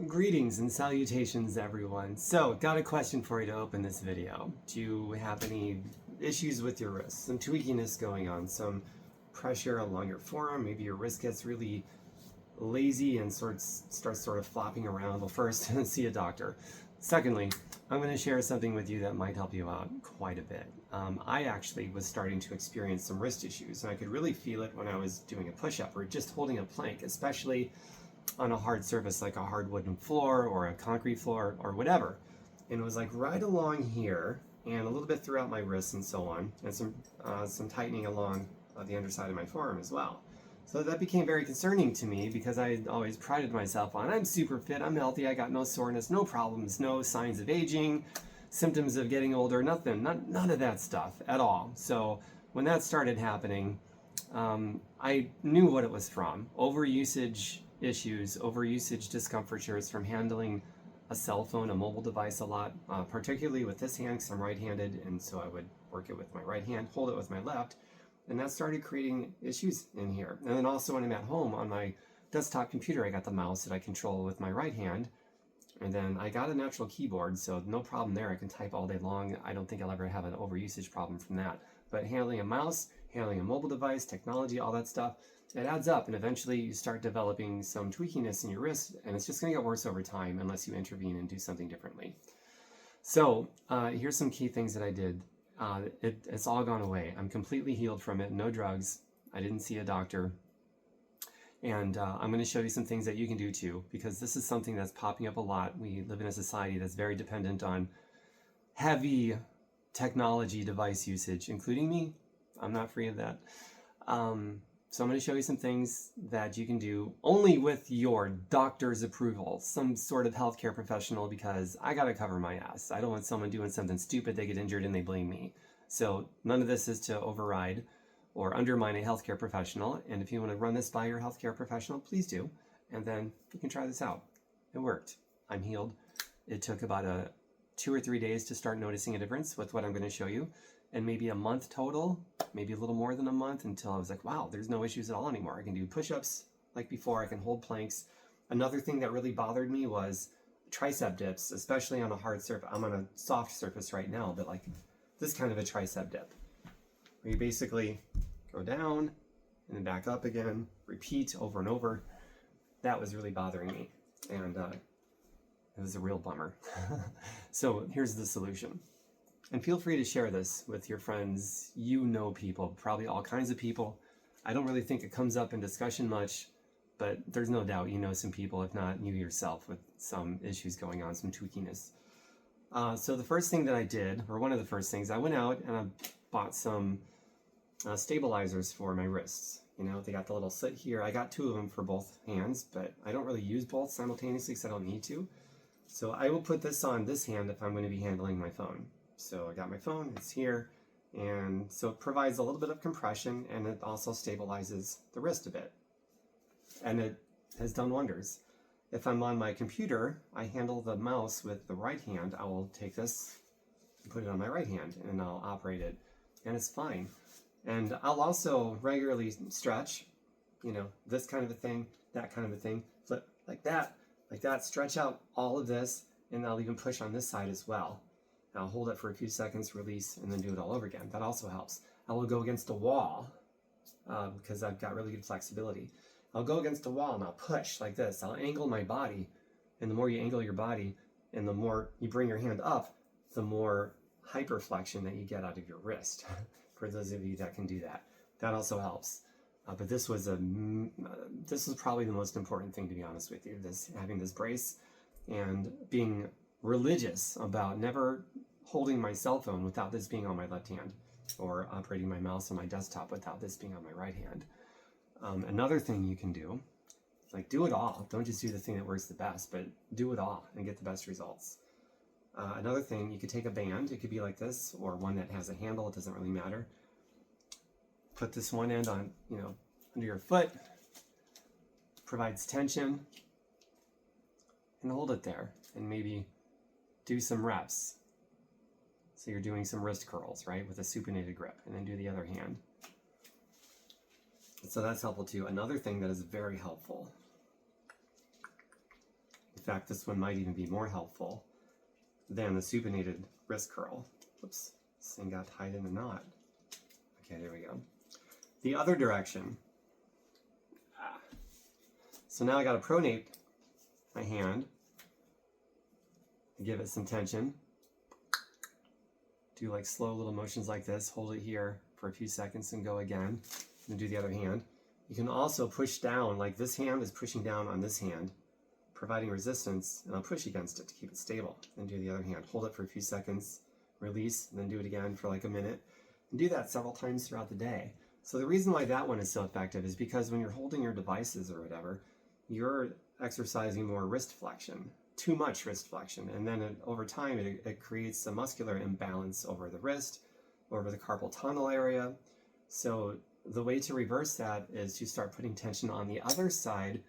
Greetings and salutations, everyone. So, got a question for you to open this video. Do you have any issues with your wrist? Some tweakiness going on, some pressure along your forearm, maybe your wrist gets really lazy and starts sort of flopping around. Well, first, see a doctor. Secondly, I'm going to share something with you that might help you out quite a bit. I actually was starting to experience some wrist issues, and I could really feel it when I was doing a push-up or just holding a plank, especially on a hard surface like a hard wooden floor or a concrete floor or whatever. And it was like right along here and a little bit throughout my wrists and so on, and some tightening along the underside of my forearm as well. So that became very concerning to me because I always prided myself on I'm super fit, I'm healthy, I got no soreness, no problems, no signs of aging, symptoms of getting older, nothing, none of that stuff at all. So when that started happening, I knew what it was from. Overusage issues, overusage discomfortures from handling a cell phone, a mobile device a lot, particularly with this hand because I'm right-handed, and so I would work it with my right hand, hold it with my left, and that started creating issues in here. And then also when I'm at home on my desktop computer, I got the mouse that I control with my right hand, and then I got a natural keyboard, so no problem there. I can type all day long. I don't think I'll ever have an overusage problem from that. But handling a mouse, handling a mobile device, technology, all that stuff, it adds up, and eventually you start developing some tweakiness in your wrist, and it's just going to get worse over time unless you intervene and do something differently. So here's some key things that I did. It's all gone away. I'm completely healed from it. No drugs. I didn't see a doctor. And I'm going to show you some things that you can do too, because this is something that's popping up a lot. We live in a society that's very dependent on heavy technology device usage, including me. I'm not free of that. So I'm going to show you some things that you can do only with your doctor's approval, some sort of healthcare professional, because I got to cover my ass. I don't want someone doing something stupid, they get injured and they blame me. So none of this is to override or undermine a healthcare professional. And if you want to run this by your healthcare professional, please do. And then you can try this out. It worked. I'm healed. It took about 2 or 3 days to start noticing a difference with what I'm going to show you. And maybe a month total, maybe a little more than a month, until I was like, wow, there's no issues at all anymore. I can do push-ups like before, I can hold planks. Another thing that really bothered me was tricep dips, especially on a hard surface. I'm on a soft surface right now, but like this kind of a tricep dip, where you basically go down and then back up again, repeat over and over. That was really bothering me, and it was a real bummer. So here's the solution. And feel free to share this with your friends. You know people, probably all kinds of people. I don't really think it comes up in discussion much, but there's no doubt you know some people, if not you yourself, with some issues going on, some tweakiness. So the first thing that I did, or one of the first things, I went out and I bought some stabilizers for my wrists. You know, they got the little slit here. I got 2 of them for both hands, but I don't really use both simultaneously because I don't need to. So I will put this on this hand if I'm going to be handling my phone. So I got my phone, it's here, and so it provides a little bit of compression, and it also stabilizes the wrist a bit. And it has done wonders. If I'm on my computer, I handle the mouse with the right hand. I will take this and put it on my right hand, and I'll operate it, and it's fine. And I'll also regularly stretch, you know, this kind of a thing, that kind of a thing, flip like that, stretch out all of this, and I'll even push on this side as well. I'll hold it for a few seconds, release, and then do it all over again. That also helps. I will go against a wall because I've got really good flexibility. I'll go against a wall and I'll push like this. I'll angle my body, and the more you angle your body and the more you bring your hand up, the more hyperflexion that you get out of your wrist. For those of you that can do that, that also helps. But this was probably the most important thing, to be honest with you. Having this brace and being religious about never holding my cell phone without this being on my left hand, or operating my mouse on my desktop without this being on my right hand. Another thing you can do, like do it all. Don't just do the thing that works the best, but do it all and get the best results. Another thing, you could take a band. It could be like this, or one that has a handle. It doesn't really matter. Put this one end on, you know, under your foot, provides tension, and hold it there, and maybe do some reps. So you're doing some wrist curls, right, with a supinated grip, and then do the other hand. So that's helpful too. Another thing that is very helpful, fact, this one might even be more helpful than the supinated wrist curl. Oops, this thing got tied in a knot. Okay, there we go. The other direction. So now I got to pronate my hand, give it some tension. Do like slow little motions like this, hold it here for a few seconds and go again, and do the other hand. You can also push down, like this hand is pushing down on this hand, providing resistance, and I'll push against it to keep it stable. Then do the other hand, hold it for a few seconds, release, and then do it again for like a minute. And do that several times throughout the day. So the reason why that one is so effective is because when you're holding your devices or whatever, you're exercising more wrist flexion, too much wrist flexion, and then over time it creates a muscular imbalance over the wrist, over the carpal tunnel area. So the way to reverse that is to start putting tension on the other side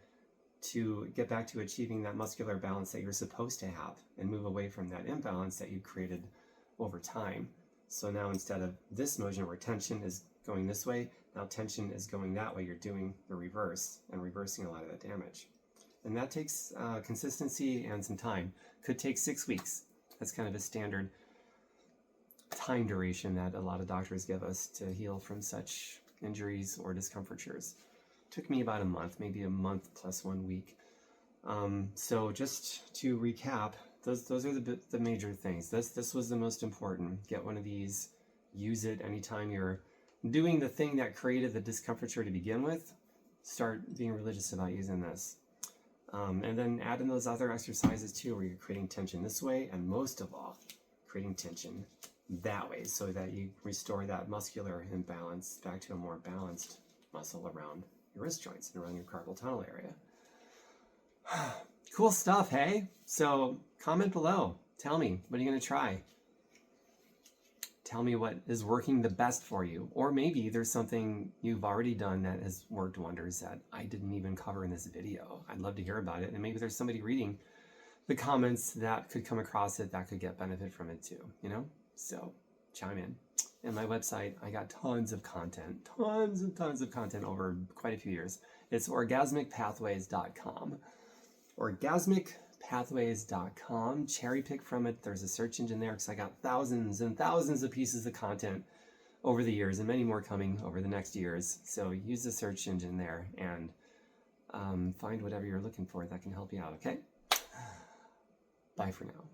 to get back to achieving that muscular balance that you're supposed to have and move away from that imbalance that you created over time. So now instead of this motion where tension is going this way, now tension is going that way. You're doing the reverse and reversing a lot of that damage. And that takes consistency and some time. Could take 6 weeks. That's kind of a standard time duration that a lot of doctors give us to heal from such injuries or discomfortures. Took me about a month, maybe a month plus 1 week. So just to recap, those are the major things. This was the most important. Get one of these, use it anytime you're doing the thing that created the discomforture to begin with. Start being religious about using this. And then add in those other exercises too, where you're creating tension this way, and most of all, creating tension that way so that you restore that muscular imbalance back to a more balanced muscle around your wrist joints and around your carpal tunnel area. Cool stuff, hey? So comment below. Tell me, what are you going to try? Tell me what is working the best for you. Or maybe there's something you've already done that has worked wonders that I didn't even cover in this video. I'd love to hear about it. And maybe there's somebody reading the comments that could come across it that could get benefit from it too, you know? So chime in. And my website, I got tons of content, tons and tons of content over quite a few years. It's orgasmicpathways.com. Orgasmicpathways.com. Cherry pick from it. There's a search engine there because I got thousands and thousands of pieces of content over the years and many more coming over the next years. So use the search engine there and find whatever you're looking for that can help you out, okay? Bye for now.